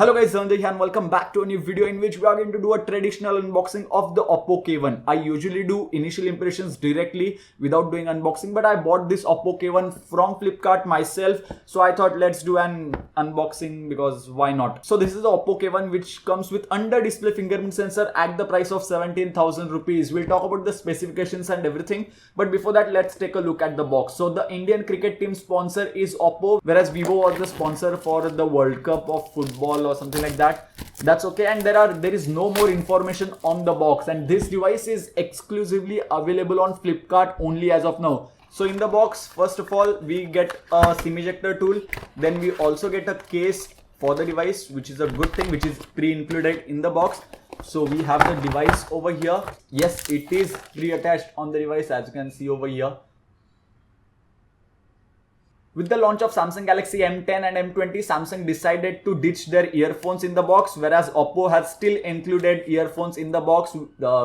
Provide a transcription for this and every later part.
Hello guys, Dhananjay here and welcome back to a new video in which we are going to do a traditional unboxing of the OPPO K1. I usually do initial impressions directly without doing unboxing, but I bought this OPPO K1 from Flipkart myself. So I thought let's do an unboxing because why not? So this is the OPPO K1 which comes with under display fingerprint sensor at the price of 17,000 rupees. We'll talk about the specifications and everything. But before that, let's take a look at the box. So the Indian cricket team sponsor is OPPO, whereas Vivo was the sponsor for the World Cup of football or something like that. That's okay, and there is no more information on the box, and this device is exclusively available on Flipkart only as of now. So in the box, first of all, we get a SIM ejector tool. Then we also get a case for the device, which is a good thing, which is pre-included in the box. So we have the device over here. Yes, it is pre-attached on the device, as you can see over here. With the launch of Samsung Galaxy M10 and M20, Samsung decided to ditch their earphones in the box, whereas OPPO has still included earphones in the box,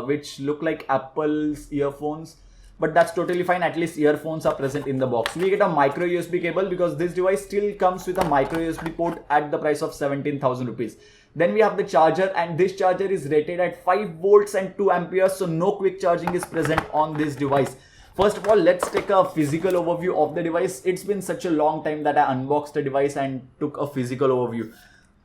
which look like Apple's earphones. But that's totally fine, at least earphones are present in the box. We get a micro USB cable because this device still comes with a micro USB port at the price of 17,000 rupees. Then we have the charger, and this charger is rated at 5 volts and 2 amperes, so no quick charging is present on this device. First of all, let's take a physical overview of the device. It's been such a long time that I unboxed the device and took a physical overview.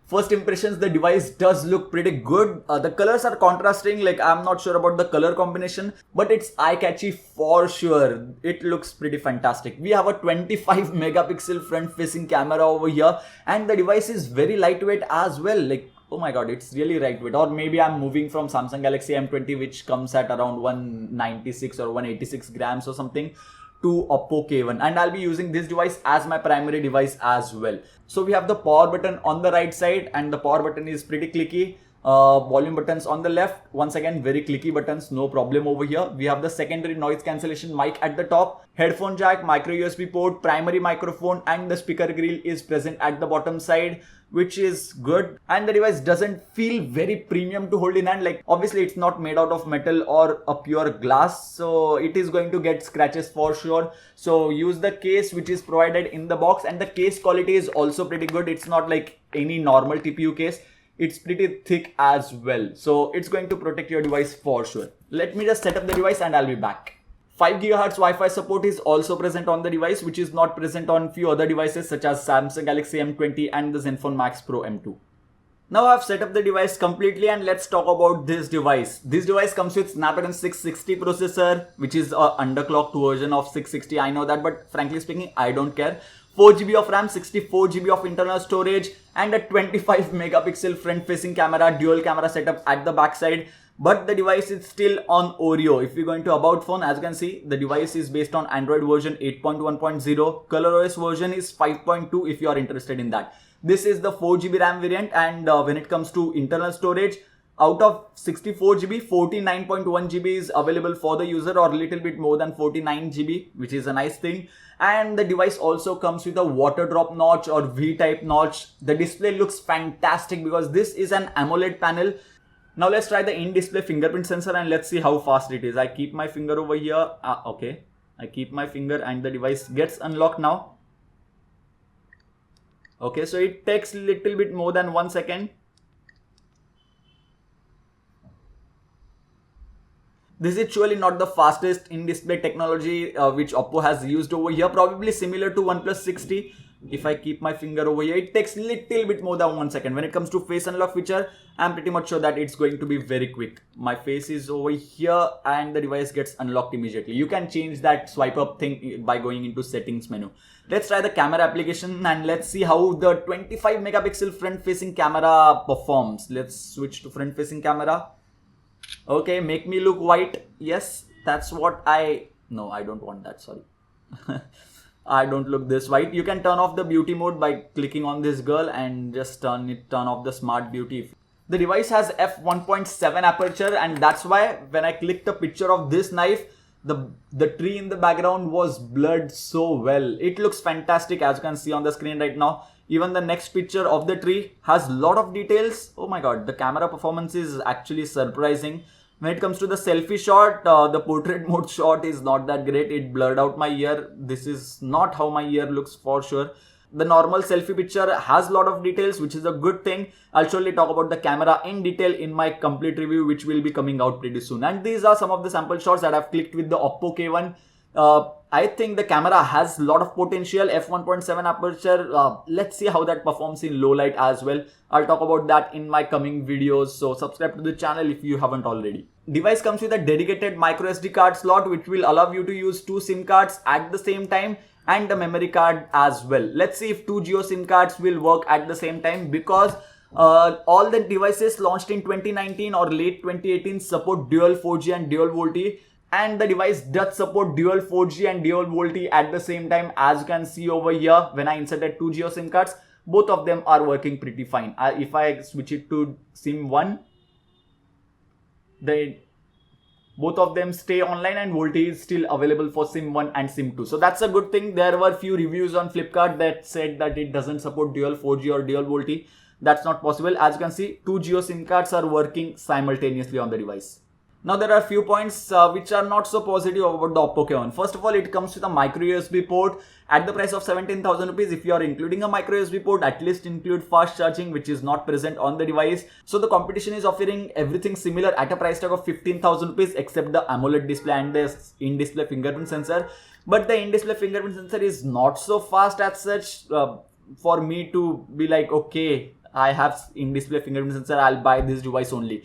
First impressions, the device does look pretty good. The colors are contrasting, like I'm not sure about the color combination, but it's eye-catchy for sure. It looks pretty fantastic. We have a 25 megapixel front-facing camera over here, and the device is very lightweight as well. Like, oh my god, it's really lightweight. Or maybe I'm moving from Samsung Galaxy M20, which comes at around 196 or 186 grams or something, to OPPO K1, and I'll be using this device as my primary device as well. So we have the power button on the right side, and the power button is pretty clicky. Volume buttons on the left, once again very clicky buttons, no problem over here. We have the secondary noise cancellation mic at the top, headphone jack, micro USB port, primary microphone, and the speaker grill is present at the bottom side, which is good. And the device doesn't feel very premium to hold in hand. Like, obviously it's not made out of metal or a pure glass, so it is going to get scratches for sure. So use the case which is provided in the box, and the case quality is also pretty good. It's not like any normal TPU case. It's pretty thick as well, so it's going to protect your device for sure. Let me just set up the device and I'll be back. 5 GHz Wi-Fi support is also present on the device, which is not present on few other devices such as Samsung Galaxy M20 and the Zenfone Max Pro M2. Now I've set up the device completely, and let's talk about this device. This device comes with Snapdragon 660 processor, which is a underclocked version of 660. I know that, but frankly speaking, I don't care. 4 GB of RAM, 64 GB of internal storage, and a 25 megapixel front-facing camera, dual camera setup at the backside. But the device is still on Oreo. If we go into About Phone, as you can see, the device is based on Android version 8.1.0. ColorOS version is 5.2 if you are interested in that. This is the 4 GB RAM variant, and when it comes to internal storage, out of 64 GB, 49.1 GB is available for the user, or a little bit more than 49 GB, which is a nice thing. And the device also comes with a water drop notch or V-type notch. The display looks fantastic because this is an AMOLED panel. Now let's try the in-display fingerprint sensor and let's see how fast it is. I keep my finger over here. Okay. I keep my finger and the device gets unlocked now. Okay, so it takes a little bit more than 1 second. This is surely not the fastest in-display technology which OPPO has used over here. Probably similar to OnePlus 60. If I keep my finger over here, it takes little bit more than 1 second. When it comes to face unlock feature, I'm pretty much sure that it's going to be very quick. My face is over here and the device gets unlocked immediately. You can change that swipe up thing by going into settings menu. Let's try the camera application and let's see how the 25 megapixel front facing camera performs. Let's switch to front facing camera. Okay, make me look white. Yes, that's what no, I don't want that, sorry. I don't look this white. You can turn off the beauty mode by clicking on this girl and just turn off the smart beauty. The device has f1.7 aperture, and that's why when I clicked a picture of this knife, the tree in the background was blurred so well. It looks fantastic, as you can see on the screen right now. Even the next picture of the tree has a lot of details. Oh my god, the camera performance is actually surprising. When it comes to the selfie shot, the portrait mode shot is not that great. It blurred out my ear. This is not how my ear looks for sure. The normal selfie picture has a lot of details, which is a good thing. I'll surely talk about the camera in detail in my complete review, which will be coming out pretty soon. And these are some of the sample shots that I've clicked with the OPPO K1. I think the camera has a lot of potential, f1.7 aperture. Let's see how that performs in low light as well. I'll talk about that in my coming videos, so subscribe to the channel if you haven't already. Device comes with a dedicated micro SD card slot, which will allow you to use 2 SIM cards at the same time, and the memory card as well. Let's see if 2 Geosync cards will work at the same time, because all the devices launched in 2019 or late 2018 support dual 4G and dual VoLTE, and the device does support dual 4G and dual VoLTE at the same time. As you can see over here, when I inserted 2 Geosync cards, both of them are working pretty fine. If I switch it to SIM 1, both of them stay online and VoLTE is still available for SIM 1 and SIM 2. So that's a good thing. There were few reviews on Flipkart that said that it doesn't support dual 4G or dual VoLTE. That's not possible. As you can see, 2 Geosync cards are working simultaneously on the device. Now there are a few points which are not so positive about the OPPO K1. First of all, it comes with a micro USB port at the price of 17,000 rupees. If you are including a micro USB port, at least include fast charging, which is not present on the device. So the competition is offering everything similar at a price tag of 15,000 rupees, except the AMOLED display and the in-display fingerprint sensor. But the in-display fingerprint sensor is not so fast as such for me to be like, okay, I have in-display fingerprint sensor, I'll buy this device only.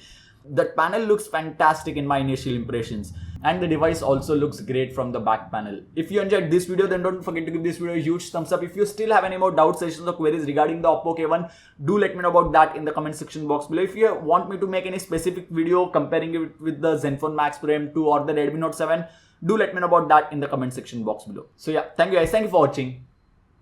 The panel looks fantastic in my initial impressions, and the device also looks great from the back panel. If you enjoyed this video, then don't forget to give this video a huge thumbs up. If you still have any more doubts, suggestions or queries regarding the OPPO K1, do let me know about that in the comment section box below. If you want me to make any specific video comparing it with the Zenfone Max Pro M2 or the Redmi Note 7, do let me know about that in the comment section box below. So yeah, thank you guys. Thank you for watching.